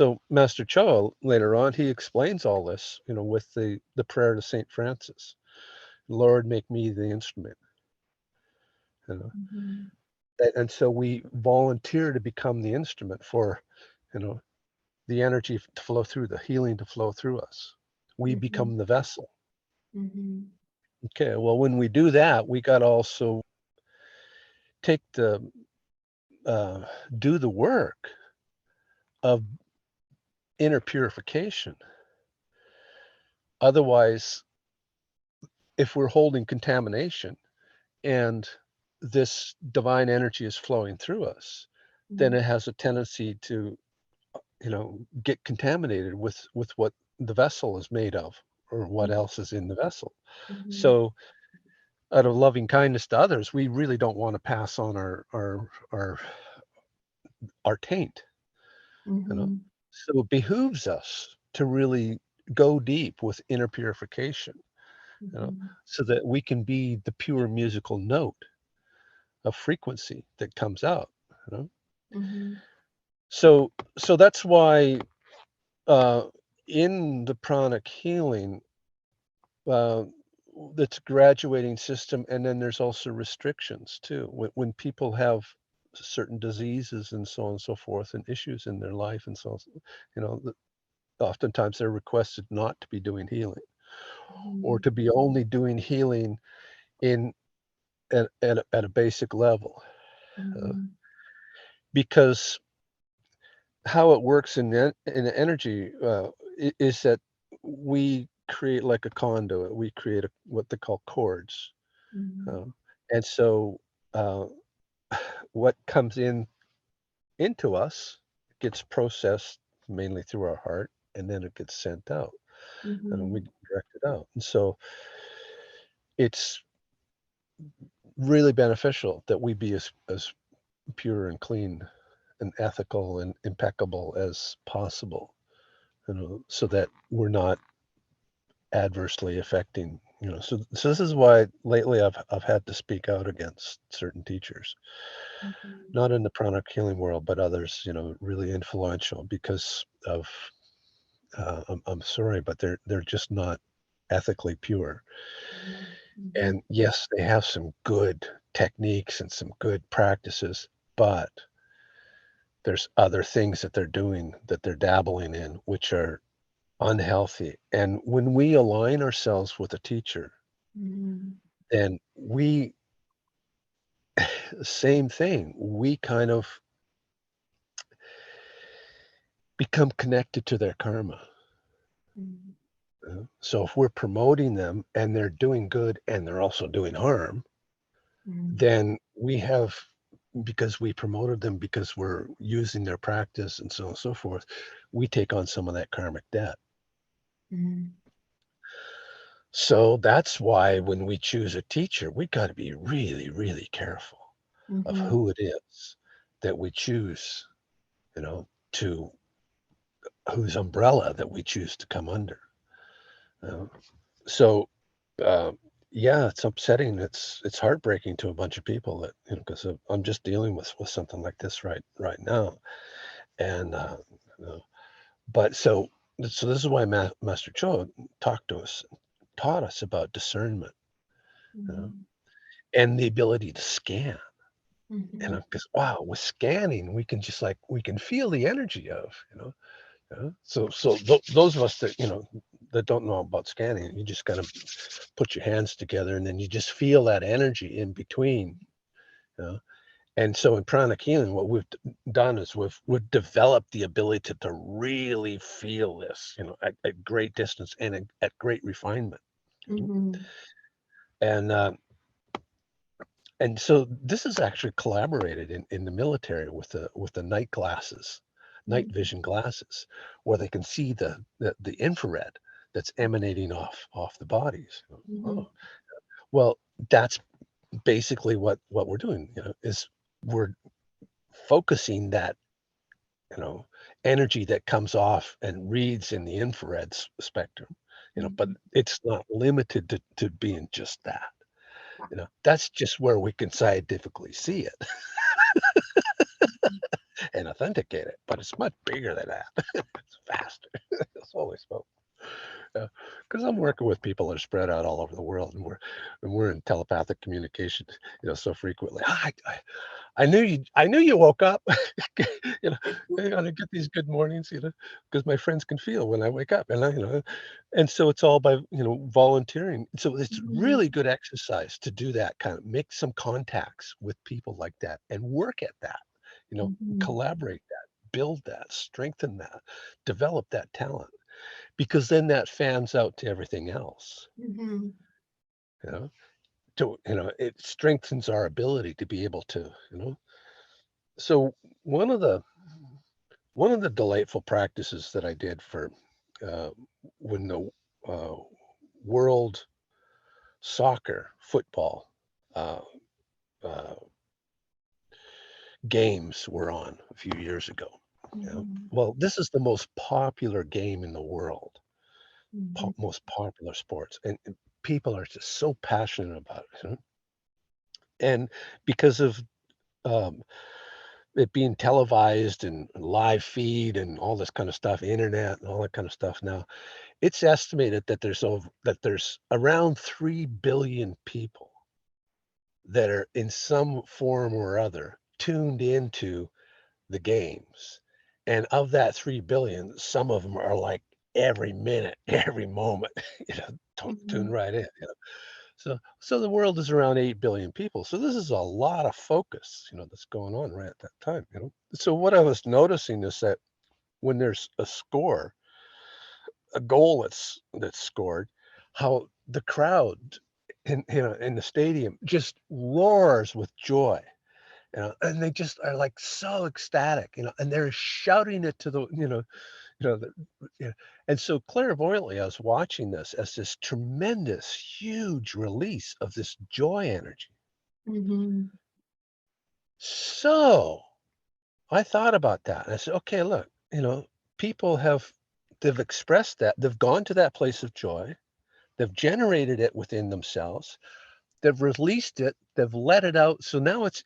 so Master Cho later on, he explains all this, with the prayer to Saint Francis. Lord, make me the instrument. You know, Mhm. and so we volunteer to become the instrument for, you know, the energy to flow through, the healing to flow through us. We Mhm. become the vessel. Mhm. Okay, well, when we do that, we got to also take uh, do the work of inner purification. Otherwise, if we're holding contamination and this divine energy is flowing through us, then it Mhm. has a tendency to, get contaminated with what the vessel is made of or what Mhm. else is in the vessel. Mhm. So, out of loving kindness to others, we really don't want to pass on our taint, you know. Mhm. So it behooves us to really go deep with inner purification, you know, Mhm. so that we can be the pure musical note of frequency that comes out, you know. Mhm. So that's why uh, in the pranic healing, uh, that's a graduating system, and then there's also restrictions too. When people have certain diseases and so on and so forth, and issues in their life, and so on, oftentimes they're requested not to be doing healing, or Mhm. to be only doing healing in at a basic level, uh, Mhm. because how it works in the energy is that we create like a conduit. We create what they call cords, Mhm. uh, and so uh, what comes into us gets processed mainly through our heart, and then it gets sent out, and we Mhm. direct it out. And so it's really beneficial that we be as pure and clean and ethical and impeccable as possible, so that we're not adversely affecting. So this is why lately I've had to speak out against certain teachers, Mhm. not in the pranic healing world, but others, really influential because of I'm sorry, but they're just not ethically pure. Mhm. And Mhm. yes, they have some good techniques and some good practices, but there's other things that they're doing, that they're dabbling in, which are unhealthy. And when we align ourselves with a teacher, Mhm. then same thing, we kind of become connected to their karma. Mhm. So if we're promoting them and they're doing good and they're also doing harm, Mhm. then we have, because we promoted them, because we're using their practice and so on and so forth, we take on some of that karmic debt. Mhm. So that's why when we choose a teacher, we got to be really, really careful of Mhm. who it is that we choose, to whose umbrella that we choose to come under. Uh, so, uh, yeah, it's upsetting. It's heartbreaking to a bunch of people that, because I'm just dealing with something like this right now, and you know, but so this is why Master Cho talked to us, taught us about discernment, you know, Mhm. and the ability to scan. And Mhm. because wow, with scanning, we can just like we can feel the energy of, those of us that that don't know about scanning, you just kind of put your hands together, and then you just feel that energy in between. You know? And so in pranic healing, what we've done is we've developed the ability to really feel this, at great distance and at great refinement. Mhm. And and so this is actually collaborated in the military with the night glasses, night Mhm. vision glasses, where they can see the infrared that's emanating off the bodies. Mhm. Oh, well, that's basically what we're doing, is we're focusing that, you know, energy that comes off and reads in the infrared spectrum, but Mhm. it's not limited to being just that. That's just where we can scientifically see it. and authenticate it, but it's much bigger than that. It's faster. It's holy smoke. Because I'm working with people that are spread out all over the world, and we're in telepathic communication, so frequently. I knew you woke up. You know, I get these good mornings, because my friends can feel when I wake up, and so it's all by, volunteering. So it's Mhm. really good exercise to do that, kind of make some contacts with people like that and work at that, Mhm. collaborate that, build that, strengthen that, develop that talent, because then that fans out to everything else, Mhm. you know? It strengthens our ability to be able to, So one of the one of the delightful practices that I did for uh, when the uh, World Soccer football uh, uh, games were on a few years ago. Mhm. Well, this is the most popular game in the world, Mhm. most popular sports, and people are just so passionate about it. And because of um, it being televised and live feed and all this kind of stuff, internet and all that kind of stuff now, it's estimated that there's around 3 billion people that are in some form or other tuned into the games. And of that 3 billion, some of them are like every minute, every moment, tuned Mhm. right in. So the world is around 8 billion people. So this is a lot of focus, that's going on right at that time. So what I was noticing is that when there's a goal that's scored, how the crowd in the stadium just roars with joy, and they just are like so ecstatic, and they're shouting it to the yeah. And so clairvoyantly, I was watching this as this tremendous, huge release of this joy energy. Mhm. So I thought about that. And I said, okay, look, people they've expressed that, they've gone to that place of joy, they've generated it within themselves, they've released it, they've let it out. So now it's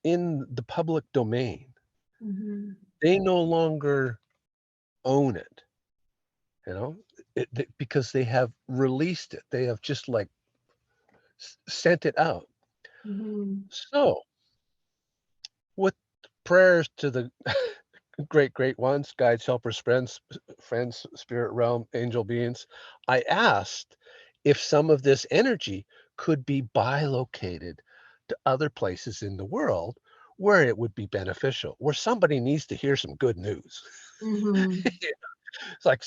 in the public domain. Mhm. They no longer own it, you know, because they have released it. They have just like sent it out. Mhm. So, with prayers to the great, great ones, guides, helpers, friends, spirit realm, angel beings, I asked if some of this energy could be bilocated to other places in the world where it would be beneficial, where somebody needs to hear some good news. Mhm. It's like,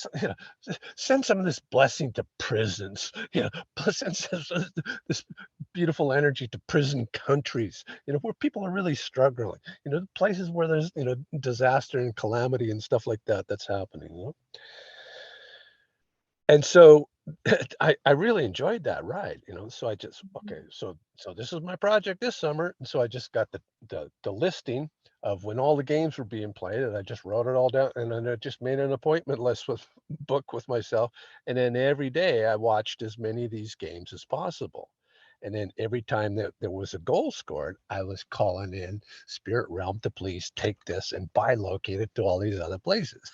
send some of this blessing to prisons, send this beautiful energy to prison countries, where people are really struggling, places where there's, disaster and calamity and stuff like that that's happening. And so I really enjoyed that ride, so I just, okay, so this is my project this summer. And so I just got the listing of when all the games were being played, and I just wrote it all down, and then I just made an appointment list with book with myself. And then every day I watched as many of these games as possible. And then every time that there was a goal scored, I was calling in spirit realm to please take this and bilocate it to all these other places.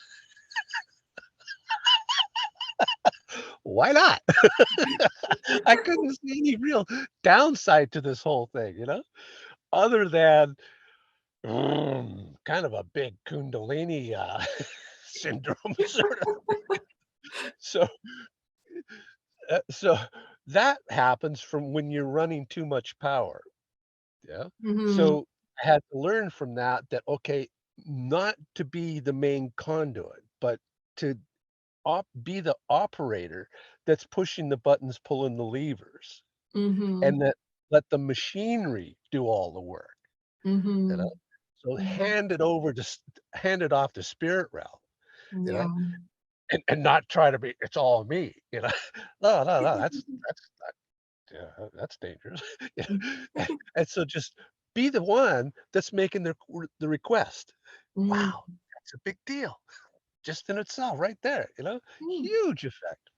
Why not? I couldn't see any real downside to this whole thing, other than, kind of a big kundalini, syndrome sort of. So, so that happens from when you're running too much power, yeah? Mhm. So, I had to learn from that, okay, not to be the main conduit, but to be the operator that's pushing the buttons, pulling the levers. Mhm. And that let the machinery do all the work, you know? Mhm. So Mhm. hand it off to spirit realm, you know, Yeah. and not try to be, "It's all me," No, no, no, that's not, yeah, that's dangerous. Yeah, and so just be the one that's making the request. Mhm. Wow, that's a big deal just in itself right there, Mm. huge effect.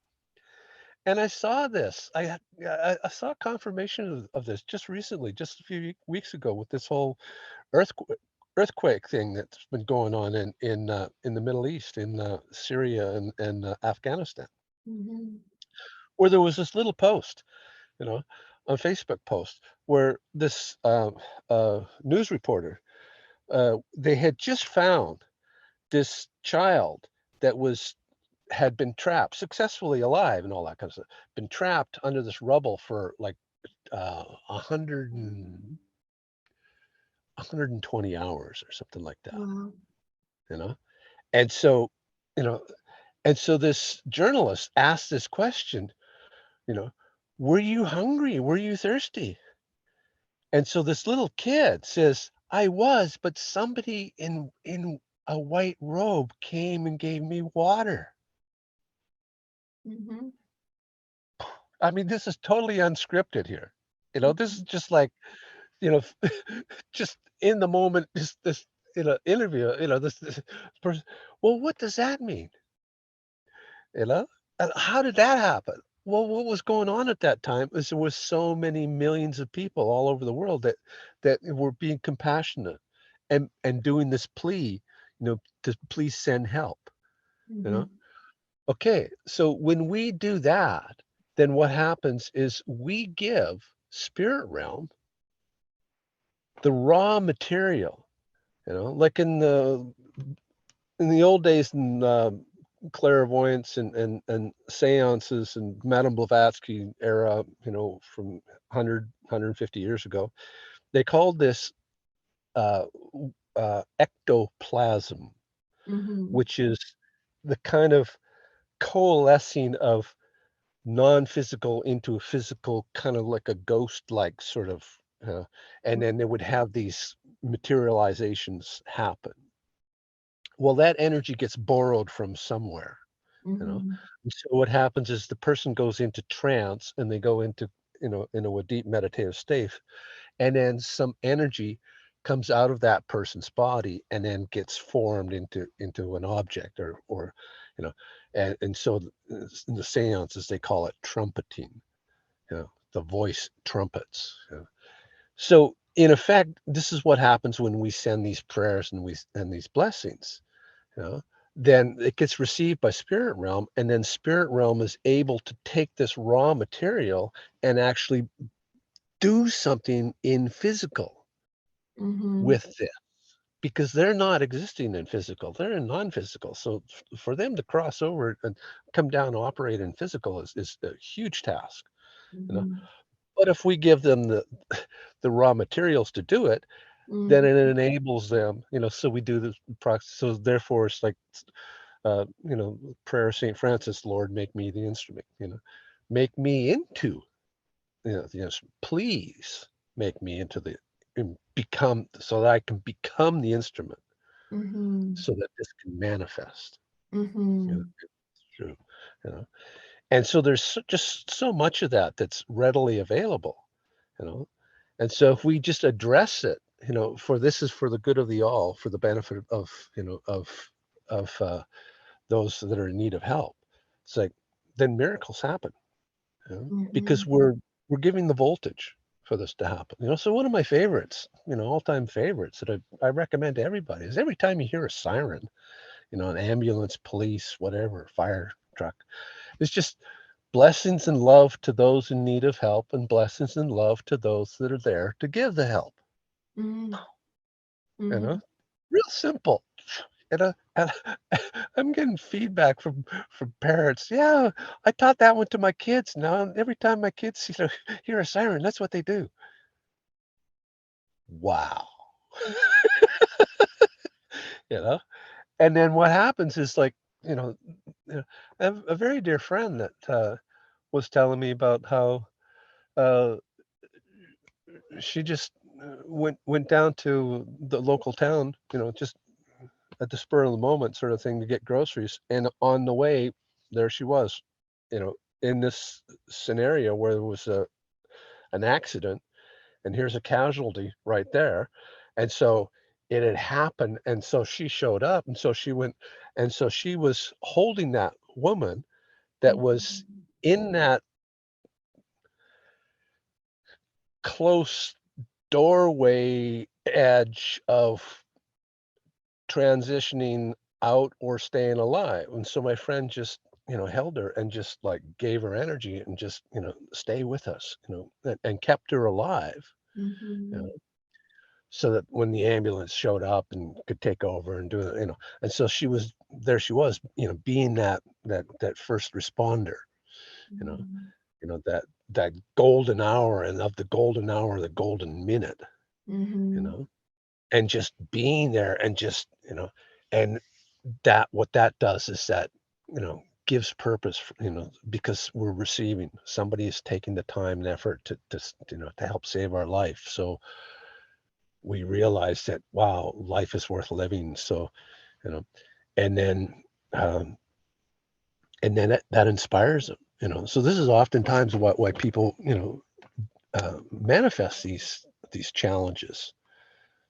And I saw this. I saw confirmation of this just recently, just a few weeks ago with this whole earthquake. earthquake thing that's been going on in the Middle East, in Syria and Afghanistan, Mhm. where there was this little post, you know, on Facebook post where this news reporter, they had just found this child that had been trapped, successfully alive and all that kind of stuff, been trapped under this rubble for like 120 hours or something like that, Wow. you know? And so, you know, and so this journalist asked this question, you know, were you hungry? Were you thirsty? And so this little kid says, I was, but somebody in a white robe came and gave me water. Mhm. I mean, this is totally unscripted here. This is Mhm. just like, you know, just in the moment, this interview, this person. Well, what does that mean? You know? And how did that happen? Well, what was going on at that time is there was so many millions of people all over the world that were being compassionate and doing this plea, to please send help, you know? Mhm. Okay, so when we do that, then what happens is we give spirit realm the raw material, like in the old days in clairvoyance and seances and Madame Blavatsky era, from 150 years ago, they called this ectoplasm, Mhm. which is the kind of coalescing of non-physical into a physical, kind of like a ghost-like sort of, uh, and then they would have these materializations happen. Well, that energy gets borrowed from somewhere, you know? Mhm. And so what happens is the person goes into trance and they go into, a deep meditative state, and then some energy comes out of that person's body and then gets formed into an object or you know, and so in the seances they call it trumpeting, the voice trumpets. So in effect, this is what happens when we send these prayers and these blessings, you know, then it gets received by spirit realm, and then spirit realm is able to take this raw material and actually do something in physical Mhm. with it, because they're not existing in physical, they're in non-physical. So for them to cross over and come down and operate in physical is a huge task, you know. Mhm. But if we give them the raw materials to do it, then Mhm. it enables them, so we do this process. So therefore it's like, prayer of St. Francis, Lord, make me the instrument, make me into, the instrument. Please make me into and become, so that I can become the instrument, Mhm. so that this can manifest. Mhm. It's true, you know. And so there's just so much of that that's readily available, you know. And so if we just address it, for this is for the good of the all, for the benefit of, those that are in need of help. It's like, then miracles happen, because Mhm. we're giving the voltage for this to happen. So one of my favorites, all-time favorites that I recommend to everybody is every time you hear a siren, an ambulance, police, whatever, fire truck, it's just blessings and love to those in need of help, and blessings and love to those that are there to give the help. Mhm. You know, Mhm. real simple. And I'm getting feedback from parents. Yeah, I taught that one to my kids. Now every time my kids hear a siren, that's what they do. Wow. You know, and then what happens is like, you know, I have a very dear friend that was telling me about how uh, she just went down to the local town, just at the spur of the moment sort of thing, to get groceries, and on the way, there she was, in this scenario where there was an accident, and here's a casualty right there, and so it had happened, and so she showed up, and so she went, and so she was holding that woman that was Mhm. in that close doorway edge of transitioning out or staying alive. And so my friend just, held her and just like gave her energy and just, stay with us, and kept her alive, you know, Mhm. so that when the ambulance showed up and could take over and do it, and so she was, being that first responder, you know, Mhm. that golden hour, and of the golden hour, the golden minute, you Mhm. know, and just being there and just, and that what that does is that, gives purpose, because we're receiving. Somebody is taking the time and effort to help save our life. So we realize that, wow, life is worth living. So, you know, and then, um, that inspires them, So this is oftentimes why people, manifest these challenges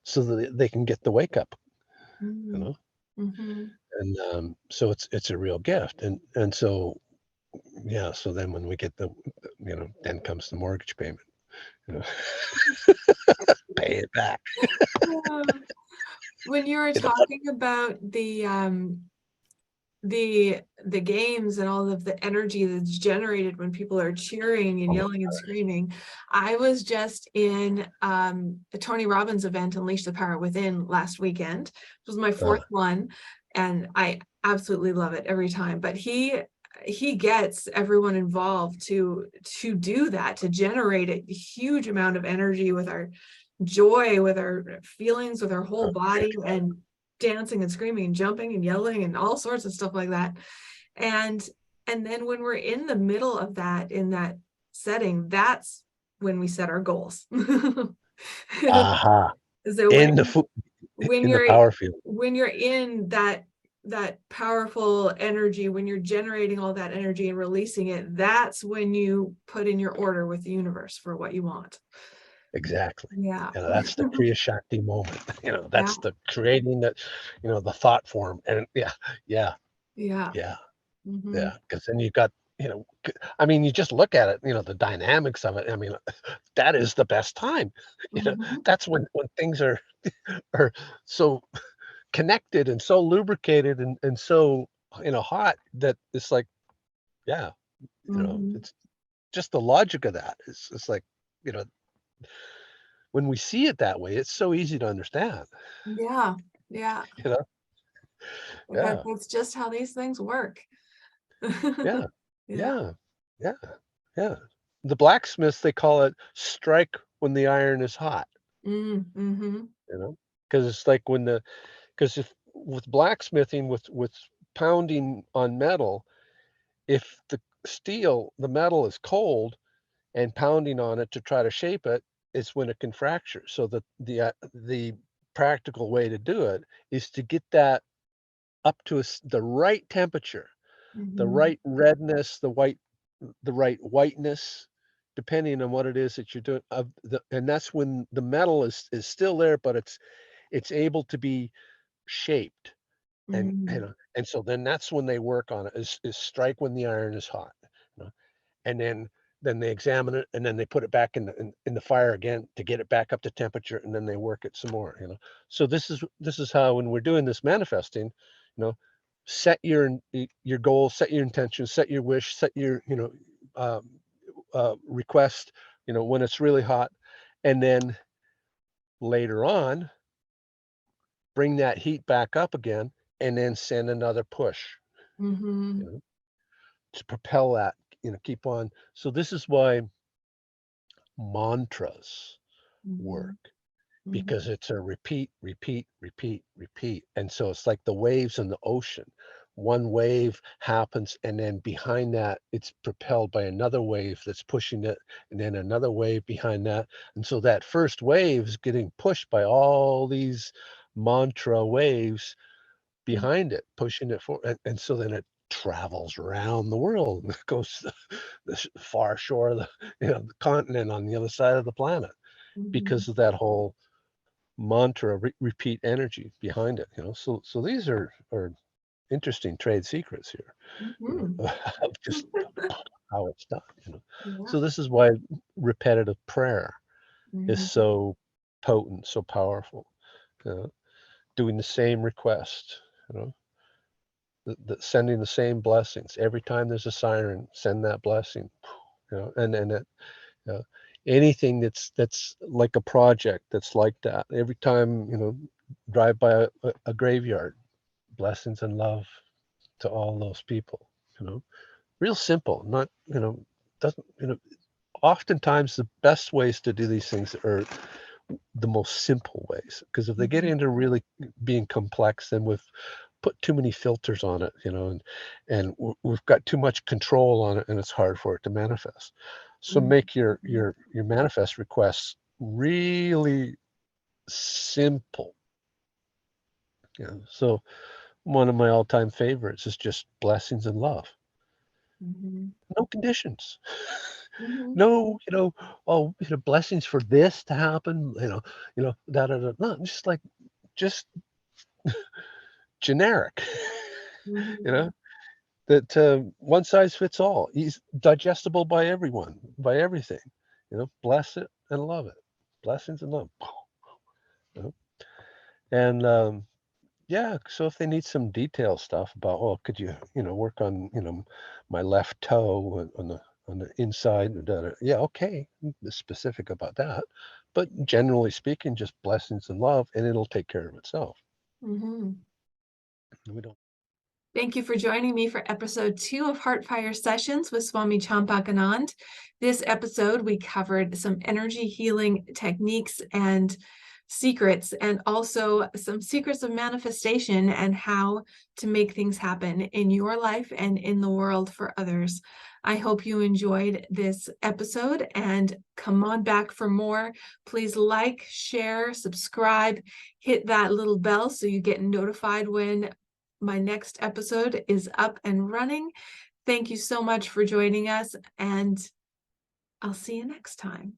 so that they can get the wake up, you Mhm. know. Mhm. And so it's a real gift, and so yeah. So then when we get then comes the mortgage payment, you know, pay it back. Yeah. When you were You know? talking about the games and all of the energy that's generated when people are cheering and Oh, yelling and screaming, I was just in a Tony Robbins event, Unleash the Power Within, last weekend. It was my uh, fourth one, and I absolutely love it every time. But he gets everyone involved to do that, to generate a huge amount of energy with our joy, with our feelings, with our whole body, and dancing and screaming and jumping and yelling and all sorts of stuff like that. And and then when we're in the middle of that, in that setting, that's when we set our goals. aha, So in the fo when in the you're power field. when you're in that powerful energy, when you're generating all that energy and releasing it, that's when you put in your order with the universe for what you want. Exactly. Yeah. That's the Kriya Shakti moment, Yeah. that's the creating that, the thought form, and yeah, Yeah. yeah, Hmm. yeah. Because then you got, I mean, you just look at it, the dynamics of it, I mean, that is the best time, you know, Hmm. that's when things are so connected and so lubricated and so, hot that it's like, yeah, Hmm. it's just the logic of that. It's like, you know, when we see it that way, it's so easy to understand, Yeah. Yeah. you know? Because Yeah, that's just how these things work. yeah, Yeah. yeah, yeah, yeah. The blacksmiths, they call it strike when the iron is hot, Mhm. because it's like because if with blacksmithing, with pounding on metal, if the metal is cold and pounding on it to try to shape it, it's when it can fracture. So the practical way to do it is to get that up to the right temperature, the Mhm. right redness, the right whiteness, depending on what it is that you're doing. And that's when the metal is still there, but it's able to be shaped. And Mhm. and so then that's when they work on it is strike when the iron is hot. You know? And then they examine it, and then they put it back in the fire again to get it back up to temperature, and then they work it some more. So this is how, when we're doing this manifesting, you know set your goal, set your intention, set your wish, set your um, request, when it's really hot, and then later on bring that heat back up again, and then send another push, you Mhm. know to propel that, keep on. So this is why mantras work, Mhm. because Mhm. it's a repeat, repeat, repeat, repeat. And so it's like the waves in the ocean. One wave happens, and then behind that, it's propelled by another wave that's pushing it, and then another wave behind that. And so that first wave is getting pushed by all these mantra waves behind it, pushing it forward. And so then it travels around the world, and it goes to the far shore of the continent on the other side of the planet, Mhm. because of that whole mantra, repeat energy behind it. So these are interesting trade secrets here, Mhm. of just how it's done. Yeah. So this is why repetitive prayer is Mhm. so potent, so powerful. You know? doing the same request, sending the same blessings. Every time there's a siren, send that blessing, and it, you know, anything that's like a project that's like that. Every time, drive by a graveyard, blessings and love to all those people, real simple, not, doesn't, oftentimes the best ways to do these things are the most simple ways, because if they get into really being complex, then we've put too many filters on it, and we've got too much control on it, and it's hard for it to manifest. So make your manifest requests really simple. So one of my all-time favorites is just blessings and love. No conditions. No, oh, blessings for this to happen, da da da. No, just generic. That one size fits all. He's digestible by everyone, by everything. Bless it and love it. Blessings and love. And yeah, so if they need some detail stuff about, oh, could you, work on, my left toe on the inside, yeah, okay, be specific about that. But generally speaking, just blessings and love, and it'll take care of itself. We don't. Thank you for joining me for episode 2 of Heartfire Sessions with Swami Champak Anand. This episode, we covered some energy healing techniques and secrets, and also some secrets of manifestation and how to make things happen in your life and in the world for others. I hope you enjoyed this episode, and come on back for more. Please like, share, subscribe, hit that little bell so you get notified when my next episode is up and running. Thank you so much for joining us, and I'll see you next time.